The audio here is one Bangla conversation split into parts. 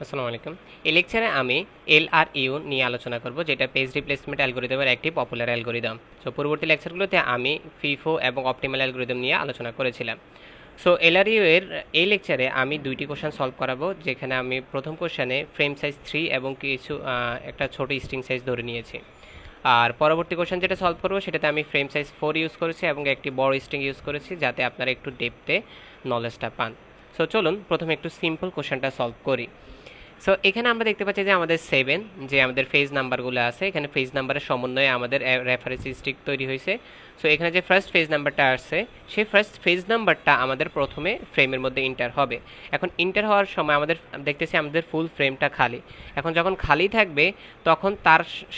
আসসালামু আলাইকুম। এই লেকচারে আমি এলআরইউ নিয়ে আলোচনা করব, যেটা পেজ রিপ্লেসমেন্ট অ্যালগরিদমের একটি পপুলার অ্যালগরিদম। সো পূর্ববর্তী লেকচারগুলোতে আমি ফিফো এবং অপটিমাল অ্যালগরিদম নিয়ে আলোচনা করেছিলাম। সো এলআরইউ এর এই লেকচারে আমি দুইটি কোশ্চেন সলভ করাবো, যেখানে আমি প্রথম কোশ্চেনে ফ্রেম সাইজ 3 এবং কিছু একটা ছোট স্ট্রিং সাইজ ধরে নিয়েছি। আর পরবর্তী কোশ্চেন যেটা সলভ করবো সেটাতে আমি ফ্রেম সাইজ 4 ইউজ করেছি এবং একটি বড় স্ট্রিং ইউজ করেছি, যাতে আপনারা একটু ডেপথে নলেজটা পান। সো চলুন প্রথমে একটু সিম্পল কোশ্চেনটা সলভ করি। সো এখানে আমরা দেখতে পাচ্ছি যে আমাদের 7 যে আমাদের ফেজ নাম্বারগুলো আছে, এখানে ফেজ নাম্বারের সমন্বয়ে আমাদের রেফারেন্স স্ট্রিং তৈরি হয়েছে। সো এখানে যে ফার্স্ট ফেজ নাম্বারটা আসছে, সেই ফার্স্ট ফেজ নাম্বারটা আমাদের প্রথমে ফ্রেমের মধ্যে ইন্টার হবে। এখন ইন্টার হওয়ার সময় আমাদের দেখতেছি আমাদের ফুল ফ্রেমটা খালি। এখন যখন খালি থাকবে তখন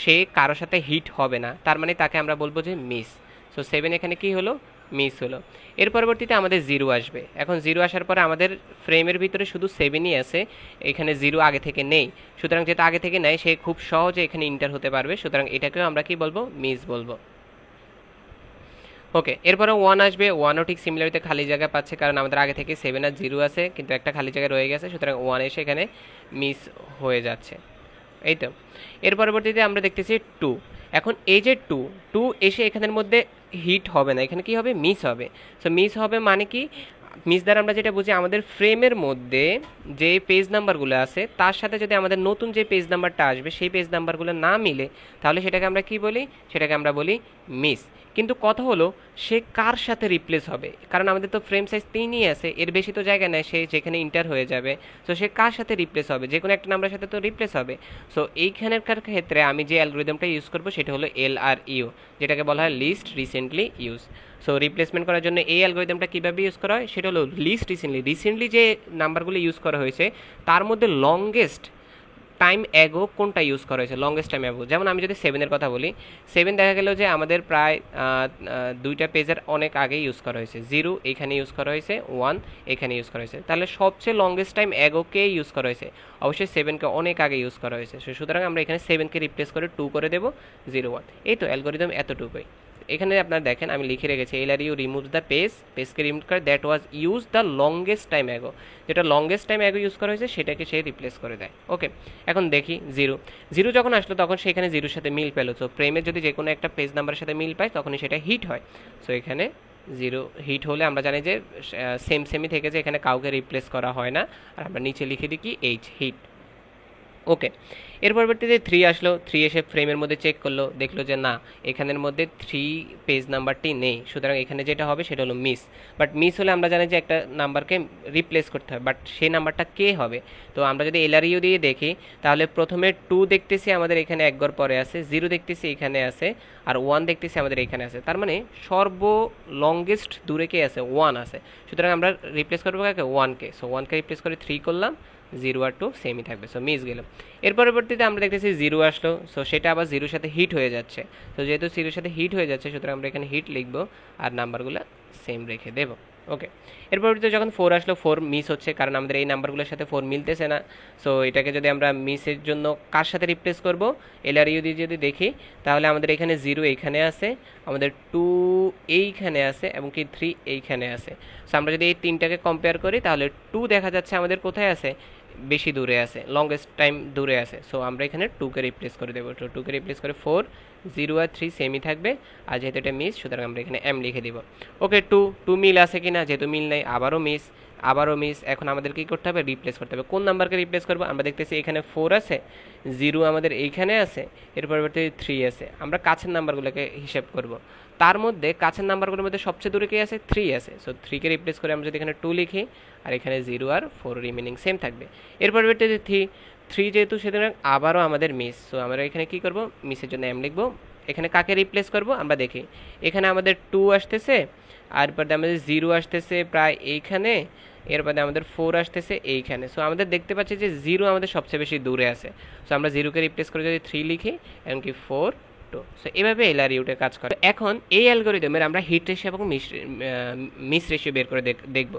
সে কারোর সাথে হিট হবে না, তার মানে তাকে আমরা বলবো যে মিস। সো 7 এখানে কি হলো, মিস হলো। এর পরবর্তীতে আমাদের 0 আসবে। এখন 0 আসার পরে আমাদের ফ্রেমের ভিতরে শুধু 7ই আছে, এখানে 0 আগে থেকে নেই। সুতরাং যেটা আগে থেকে নেই সে খুব সহজে এখানে ইন্টার হতে পারবে, সুতরাং এটাকেও আমরা কি বলবো, মিস বলবো। ওকে, এরপরে 1 আসবে। 1ও ঠিক সিমিলারিতে খালি জায়গা পাচ্ছে, কারণ আমাদের আগে থেকে 7 আর 0 আছে, কিন্তু একটা খালি জায়গা রয়ে গেছে, সুতরাং 1 এসে এখানে মিস হয়ে যাচ্ছে। এই তো। এর পরবর্তীতে আমরা দেখতেছি 2। এখন এই যে 2 এসে এখানের মধ্যে হিট হবে না, এখানে কি হবে, মিস হবে। সো মিস হবে মানে কি, মিস দ্বারা আমরা যেটা বুঝি, আমাদের ফ্রেমের মধ্যে যে পেজ নাম্বারগুলো আছে তার সাথে যদি আমাদের নতুন যে পেজ নাম্বারটা আসবে সেই পেজ নাম্বারগুলো না মিলে, তাহলে সেটাকে আমরা কি বলি, সেটাকে আমরা বলি মিস। কিন্তু কথা হলো সে কার সাথে রিপ্লেস হবে, কারণ আমাদের তো ফ্রেম সাইজ 3ই আছে, এর বেশি তো জায়গা নেই, সে যেখানে ইন্টার হয়ে যাবে। সো সে কার সাথে রিপ্লেস হবে, যে কোনো একটা নাম্বারের সাথে তো রিপ্লেস হবে। সো এইখানকার ক্ষেত্রে আমি যে অ্যালগরিদমটা ইউজ করবো সেটা হলো এলআরইউ, যেটাকে বলা হয় least recently use. So replacement করার জন্য এই অ্যালগরিদমটা কীভাবে ইউজ করা হয়, সেটা হলো লিস্ট রিসেন্টলি যে নাম্বারগুলো ইউজ করা হয়েছে তার মধ্যে লংগেস্ট টাইম অ্যাগো কোনটা ইউজ করা হয়েছে, লংগেস্ট টাইম অ্যাগো। যেমন আমি যদি 7-এর কথা বলি, 7 দেখা গেল যে আমাদের প্রায় দুইটা পেজের অনেক আগে ইউজ করা হয়েছে। 0 এখানে ইউজ করা হয়েছে, 1 এখানে ইউজ করা হয়েছে, তাহলে সবচেয়ে লংগেস্ট টাইম অ্যাগোকে ইউজ করা হয়েছে, অবশ্যই 7কে অনেক আগে ইউজ করা হয়েছে। সুতরাং আমরা এখানে 7কে রিপ্লেস করে 2 করে দেবো, 0 1। এই তো অ্যালগরিদম এতটুকুই। এখানে আপনারা দেখেন আমি লিখে রেখেছি, এলআরইউ রিমুভ দ্য পেজকে রিমুভ করে that was use the longest time ago, যেটা লংগেস্ট টাইম অ্যাগো ইউজ করা হয়েছে সেটাকে সে রিপ্লেস করে দেয়। ওকে, এখন দেখি 0 যখন আসলো তখন সেখানে 0-র সাথে মিল পেলো। সো প্রেমের যদি যে কোনো একটা পেজ নাম্বারের সাথে মিল পায় তখনই সেটা হিট হয়। সো এখানে 0 হিট হলে আমরা জানি যে সেমই থেকে, যে এখানে কাউকে রিপ্লেস করা হয় না, আর আমরা নিচে লিখে দিই কি, এইচ, হিট। ওকে, এর পরবর্তীতে 3 আসলো। 3 এসে ফ্রেমের মধ্যে চেক করলো, দেখলো যে না, এখানের মধ্যে 3 পেজ নাম্বারটি নেই, সুতরাং এখানে যেটা হবে সেটা হলো মিস। বাট মিস হলে আমরা জানি যে একটা নাম্বারকে রিপ্লেস করতে হবে, বাট সেই নাম্বারটা কে হবে। তো আমরা যদি এলআরইউ দিয়ে দেখি, তাহলে প্রথমে 2 দেখতেছি আমাদের এখানে এক ঘর পরে আছে, 0 দেখতেছি এখানে আছে, আর 1 দেখতেছি আমাদের এখানে আছে। তার মানে লংগেস্ট দূরে কে আছে, 1 আছে। সুতরাং আমরা রিপ্লেস করবো কাকে, 1কে। সো 1কে রিপ্লেস করে 3 করলাম, 0 আর 2 সেমই থাকবে, সো মিস গেল। এর পরবর্তীতে আমরা দেখতেছি 0 আসলো, সো সেটা আবার 0-র সাথে হিট হয়ে যাচ্ছে। তো যেহেতু 0-র সাথে হিট হয়ে যাচ্ছে, সুতরাং আমরা এখানে হিট লিখবো আর নাম্বারগুলো সেম রেখে দেবো। ওকে, এর পরবর্তীতে যখন 4 আসলো, 4 মিস হচ্ছে, কারণ আমাদের এই নাম্বারগুলোর সাথে 4 মিলতেছে না। সো এটাকে যদি আমরা মিসের জন্য কার সাথে রিপ্লেস করবো, এলআরইউ দিয়ে যদি দেখি, তাহলে আমাদের এখানে 0 এইখানে আছে, আমাদের 2 এইখানে আছে, এবং কি 3 এইখানে আছে। সো আমরা যদি এই তিনটাকে কম্পেয়ার করি, তাহলে 2 দেখা যাচ্ছে আমাদের কোথায় আছে, বেশি দূরে আছে, লংগেস্ট টাইম দূরে আছে। সো আমরা এখানে 2কে রিপ্লেস করে দেবো। তো 2কে রিপ্লেস করে 4, 0 আর 3 সেমই থাকবে, আর যেহেতু এটা মিস, সুতরাং আমরা এখানে এম লিখে দিব। ওকে, 2 মিল আছে কিনা, যেহেতু মিল নাই, আবারও মিস। এখন আমাদের কি করতে হবে, রিপ্লেস করতে হবে। কোন নাম্বারকে রিপ্লেস করবো, আমরা দেখতেছি এখানে 4 আছে, 0 আমাদের এইখানে আছে, এর পরবর্তী 3 আছে। আমরা কাছের নাম্বারগুলোকে হিসাব করব, তার মধ্যে কাছের নাম্বারগুলোর মধ্যে সবচেয়ে দূরে কে আছে, 3 আছে। সো 3কে রিপ্লেস করে আমরা যদি এখানে 2 লিখি, আর এখানে 0 আর 4 রিমেনিং সেম থাকবে। এর পরবর্তীতে 3 যেহেতু, সুতরাং আবারও আমাদের মিস। সো আমরা এখানে কি করব, মিসের জন্য এম লিখবো। এখানে কাকে রিপ্লেস করব, আমরা দেখি এখানে আমাদের 2 আসতেছে, আর পরে আমাদের 0 আসতেছে প্রায় এইখানে, এরপরে আমাদের 4 আসতেছে এইখানে। সো আমাদের দেখতে পাচ্ছি যে 0 আমাদের সবচেয়ে বেশি দূরে আছে। সো আমরা 0কে রিপ্লেস করে যদি 3 লিখি, এমনকি 4, 2। সো এভাবে এলআরইউটা কাজ করে। এখন এই অ্যালগরিদমের আমরা হিট রেশিও এবং মিস রেশিও বের করে দেখব।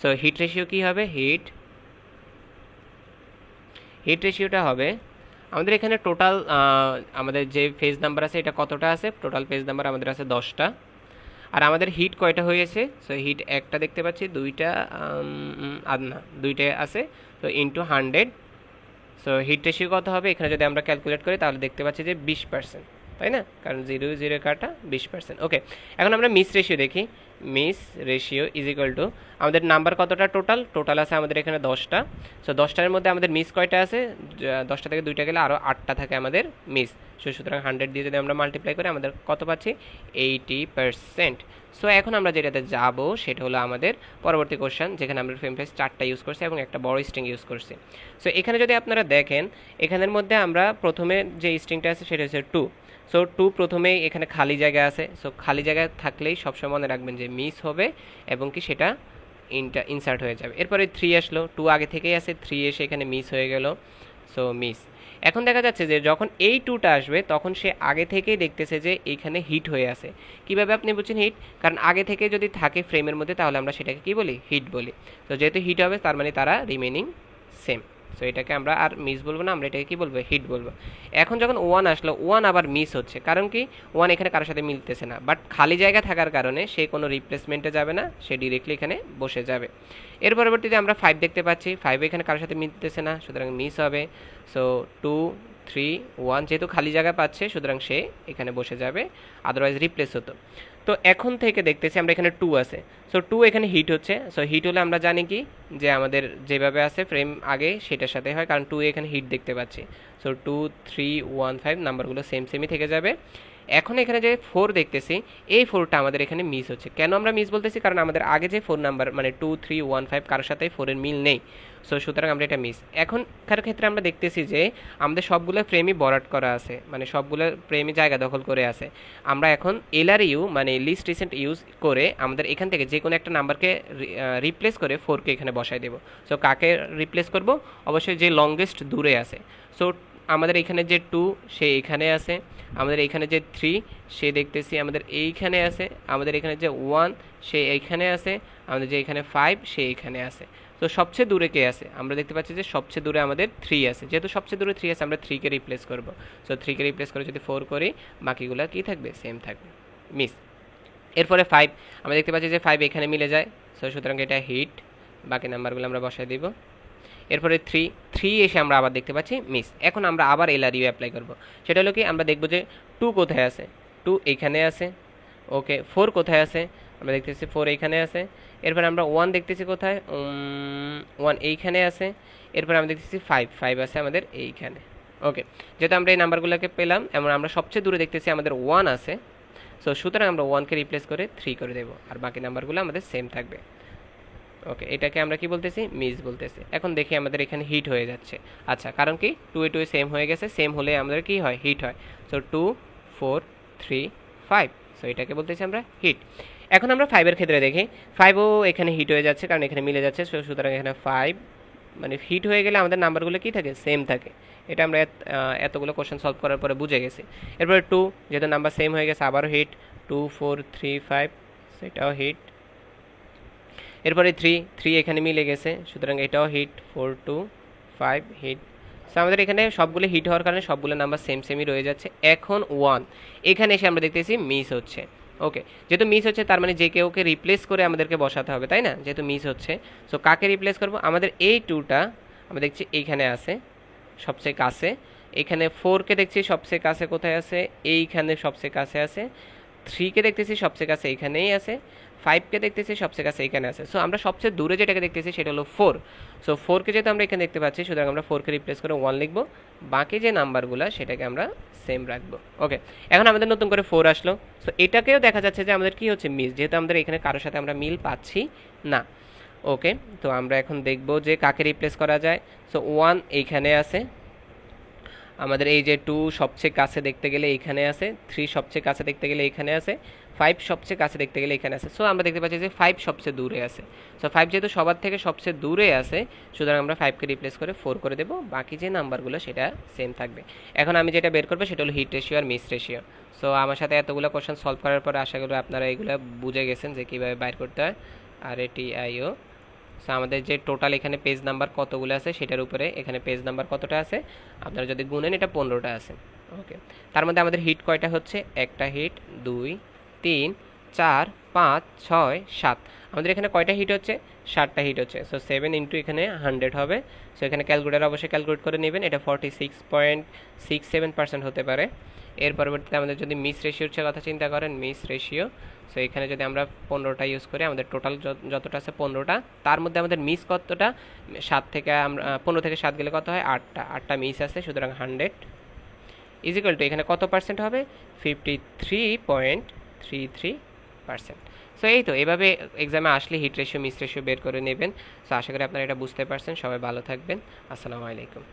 সো হিট রেশিও কি হবে, হিট রেশিওটা হবে আমাদের এখানে টোটাল আমাদের যে ফেজ নাম্বার আছে এটা কতটা আছে, টোটাল পেজ নাম্বার আমাদের আছে 10টা, আর আমাদের হিট কয়টা হয়েছে। সো হিট একটা দেখতে পাচ্ছি, দুইটা আর না, দুইটা আছে। তো ইন্টু 100, সো হিট রেশিও কত হবে এখানে যদি আমরা ক্যালকুলেট করি তাহলে দেখতে পাচ্ছি যে 20%, তাই না? কারণ 0 কাটা 20%। ওকে, এখন আমরা মিস রেশিও দেখি। Miss ratio is equal to আমাদের নাম্বার কতটা টোটাল আছে আমাদের এখানে 10টা। সো 10টার মধ্যে আমাদের মিস কয়টা আছে? 10টা থেকে 2টা গেলে আরও 8টা থাকে আমাদের মিস। সুতরাং 100 দিয়ে যদি আমরা মাল্টিপ্লাই করি আমাদের কত পাচ্ছি? 80%। সো এখন আমরা যেটাতে যাব সেটা হলো আমাদের পরবর্তী কোশ্চেন, যেখানে আমরা ফ্রেম সাইজ 4টা ইউজ করছি এবং একটা বড় স্ট্রিং ইউজ করছি। সো এখানে যদি আপনারা দেখেন এখানের মধ্যে আমরা প্রথমে যে স্ট্রিংটা আছে সেটা হচ্ছে 2। সো 2 প্রথমেই এখানে খালি জায়গা আছে। সো খালি জায়গা থাকলেই সবসময় মনে রাখবেন যে মিস হবে এবং কি সেটা ইনসার্ট হয়ে যাবে। এরপরে 3 আসলো, 2 আগে থেকেই আছে, 3 এসে এখানে মিস হয়ে গেল, সো মিস। এখন দেখা যাচ্ছে যে যখন এই 2টা আসবে তখন সে আগে থেকেই দেখতেছে যে এইখানে হিট হয়ে আছে। কিভাবে আপনি বুঝছেন হিট? কারণ আগে থেকে যদি থাকে ফ্রেমের মধ্যে তাহলে আমরা সেটাকে কি বলি? হিট বলি। তো যেহেতু হিট হবে তার মানে তারা রিমেনিং সেম। সো এটাকে আমরা আর মিস বলবো না, আমরা এটাকে কি বলবো? হিট বলবো। এখন যখন 1 আসলো, 1 আবার মিস হচ্ছে, কারণ কি 1 এখানে কারোর সাথে মিলতেছে না, বাট খালি জায়গা থাকার কারণে সে কোনো রিপ্লেসমেন্টে যাবে না, সে ডিরেক্টলি এখানে বসে যাবে। এর পরবর্তীতে আমরা 5 দেখতে পাচ্ছি, 5 এখানে কারোর সাথে মিলতেছে না, সুতরাং মিস হবে। সো 2 3 1 যেহেতু খালি জায়গা পাচ্ছে সুতরাং সে এখানে বসে যাবে, আদারওয়াইজ রিপ্লেস হতো। তো এখন থেকে দেখতেছি আমরা এখানে 2 আছে। সো 2 এখানে হিট হচ্ছে। সো হিট হলে আমরা জানি কি যে আমাদের যেভাবে আছে ফ্রেম আগে সেটার সাথে হয়, কারণ 2 এখানে হিট দেখতে পাচ্ছি। সো 2 3 1 5 নাম্বারগুলো সেমই থেকে যাবে। এখন এখানে যে 4 দেখতেছি এই 4টা আমাদের এখানে মিস হচ্ছে। কেন আমরা মিস বলতেছি? কারণ আমাদের আগে যে 4 নাম্বার মানে 2 3 1 5 কারোর সাথে 4 এর মিল নেই। সো সুতরাং আমরা এটা মিস। এখনকার ক্ষেত্রে আমরা দেখতেছি যে আমাদের সবগুলো ফ্রেমই বরাট করা আছে, মানে সবগুলো ফ্রেমই জায়গা দখল করে আছে। আমরা এখন LRU মানে লিস্ট রিসেন্ট ইউজ করে আমাদের এখান থেকে যে কোনো একটা নাম্বারকে রিপ্লেস করে 4কে এখানে বসাই দেব। সো কাকে রিপ্লেস করব? অবশ্যই যে লংগেস্ট দূরে আছে। সো আমাদের এখানে যে 2 সে এখানে আছে, আমাদের এখানে যে 3 সে দেখতেছি আমাদের এইখানে আছে, আমাদের এখানে যে 1 সে এইখানে আছে, আমাদের যে এখানে 5 সে এইখানে আছে। তো সবচেয়ে দূরে কে আছে? আমরা দেখতে পাচ্ছি যে সবচেয়ে দূরে আমাদের 3 আছে। যেহেতু সবচেয়ে দূরে 3 আছে আমরা 3কে রিপ্লেস করব। সো 3কে রিপ্লেস করে যদি 4 করি বাকিগুলো কি থাকবে? সেম থাকবে, মিস। এরপরে 5 আমরা দেখতে পাচ্ছি যে 5 এখানে মিলে যায়। সো সুতরাং এটা হিট, বাকি নাম্বারগুলো আমরা বসাই দিব। এরপরে 3 এসে আমরা আবার দেখতে পাচ্ছি মিস। এখন আমরা আবার LRU অ্যাপ্লাই করব। সেটা হলো কি আমরা দেখব যে 2 কোথায় আছে? 2 এখানে আছে। ওকে, 4 কোথায় আছে? আমরা দেখতেছি 4 এইখানে আছে। এরপর আমরা 1 দেখতেছি কোথায়? 1 এইখানে আছে। এরপর আমরা দেখতেছি 5 আছে আমাদের এইখানে। ওকে, যেহেতু আমরা এই নাম্বারগুলোকে পেলাম এবং আমরা সবচেয়ে দূরে দেখতেছি আমাদের 1 আছে। সো সুতরাং আমরা 1কে রিপ্লেস করে 3 করে দেব, আর বাকি নাম্বারগুলো আমাদের সেম থাকবে। ওকে, এটাকে আমরা কি বলতেছি? মিস বলতেছি। এখন দেখি আমাদের এখানে হিট হয়ে যাচ্ছে। আচ্ছা, কারণ কি 2 এ 2 সেম হয়ে গেছে, সেম হলে আমাদের কি হয়? হিট হয়। সো 2 4 3 5, সো এটাকে বলতেছি আমরা হিট। এখন আমরা 5 এর ক্ষেত্রে দেখি, 5ও এখানে হিট হয়ে যাচ্ছে কারণ এখানে মিলে যাচ্ছে। সুতরাং এখানে 5 মানে হিট হয়ে গেলে আমাদের নাম্বারগুলো কি থাকে? সেম থাকে। এটা আমরা এতগুলো কোশ্চেন সলভ করার পরে বুঝে গেছি। এরপরে 2 যেহেতু নাম্বার সেম হয়ে গেছে আবারও হিট, 2 4 3 5, সেটাও হিট। এরপরে 3 এখানে মিলে গেছে, সুতরাং এটাও হিট। 4 2 5 হিট। সো আমাদের এখানে সবগুলো হিট হওয়ার কারণে সবগুলো নাম্বার সেমই রয়ে যাচ্ছে। এখন 1 এখানে এসে আমরা দেখতেছি মিস হচ্ছে। ওকে, যেহেতু মিস হচ্ছে তার মানে যে কেউকে রিপ্লেস করে আমাদেরকে বসাতে হবে, তাই না? যেহেতু মিস হচ্ছে, সো কাকে রিপ্লেস করব? আমাদের এই 2টা আমরা দেখছি এইখানে আছে সবচেয়ে কাছে। এখানে 4কে দেখছি সবচেয়ে কাছে কোথায় আছে? এইখানে সবচেয়ে কাছে আছে। 3কে দেখতেছি সবচেয়ে কাছে এইখানেই আছে। 5কে দেখতেছি সবচেয়ে কাছে এইখানে আছে। সো আমরা সবচেয়ে দূরে যেটাকে দেখতেছি সেটা হলো 4। সো 4কে যেহেতু আমরা এখানে দেখতে পাচ্ছি সুতরাং আমরা 4কে রিপ্লেস করে 1 লিখব, বাকি যে নাম্বারগুলো সেটাকে আমরা সেম রাখবো। ওকে, এখন আমাদের নতুন করে 4 আসলো। সো এটাকেও দেখা যাচ্ছে যে আমাদের কি হচ্ছে? মিস, যেহেতু আমাদের এখানে কারোর সাথে আমরা মিল পাচ্ছি না। ওকে, তো আমরা এখন দেখব যে কাকে রিপ্লেস করা যায়। সো 1 এইখানে আছে, আমাদের এই যে 2 সবচেয়ে কাছে দেখতে গেলে এইখানে আছে, 3 সবচেয়ে কাছে দেখতে গেলে এইখানে আছে, 5 সবচেয়ে কাছে দেখতে গেলে এখানে আছে। সো আমরা দেখতে পাচ্ছি যে 5 সবচেয়ে দূরে আছে। সো 5 যেহেতু সবার থেকে সবচেয়ে দূরে আছে সুতরাং আমরা 5কে রিপ্লেস করে 4 করে দেব, বাকি যে নাম্বারগুলো সেটা সেম থাকবে। এখন আমি যেটা বের করবো সেটা হলো হিট রেশিও আর মিস রেশিও। সো আমার সাথে এতগুলো কোশ্চেন সলভ করার পরে আশা করি আপনারা এগুলো বুঝে গেছেন যে কীভাবে বাইর করতে হয়। আর RATIO। সো আমাদের যে টোটাল এখানে পেজ নাম্বার কতগুলো আছে সেটার উপরে এখানে পেজ নাম্বার কতটা আছে আপনারা যদি গুনেন এটা 15টা আছে। ওকে, তার মধ্যে আমাদের হিট কয়টা হচ্ছে? একটা হিট, 2 3 4 5 6 7 আমাদের এখানে কয়টা হিট হচ্ছে 7টা হিট হচ্ছে সো 7 ইনটু এখানে 100 হবে সো এখানে ক্যালকুলেটর অবশ্যই ক্যালকুলেট করে নেবেন এটা 46.67% হতে পারে এর পরবর্তীতে আমাদের যদি মিস রেশিওর কথা চিন্তা করেন মিস রেশিও সো এখানে যদি আমরা 15টা ইউজ করি আমাদের টোটাল যতটা আছে 15টা তার মধ্যে আমাদের মিস কতটা 7 থেকে আমরা 15 থেকে 7 গেলে কত হয় 8টা মিস আছে সুতরাং 100 ইজ ইকুয়াল টু এখানে কত পার্সেন্ট হবে 53.33%। সো এই তো এভাবে এক্সামে আসলে হিট রেশিও মিস রেশিও বের করে নেবেন। সো আশা করি আপনারা এটা বুঝতে পারছেন। সবাই ভালো থাকবেন। আসসালামু আলাইকুম।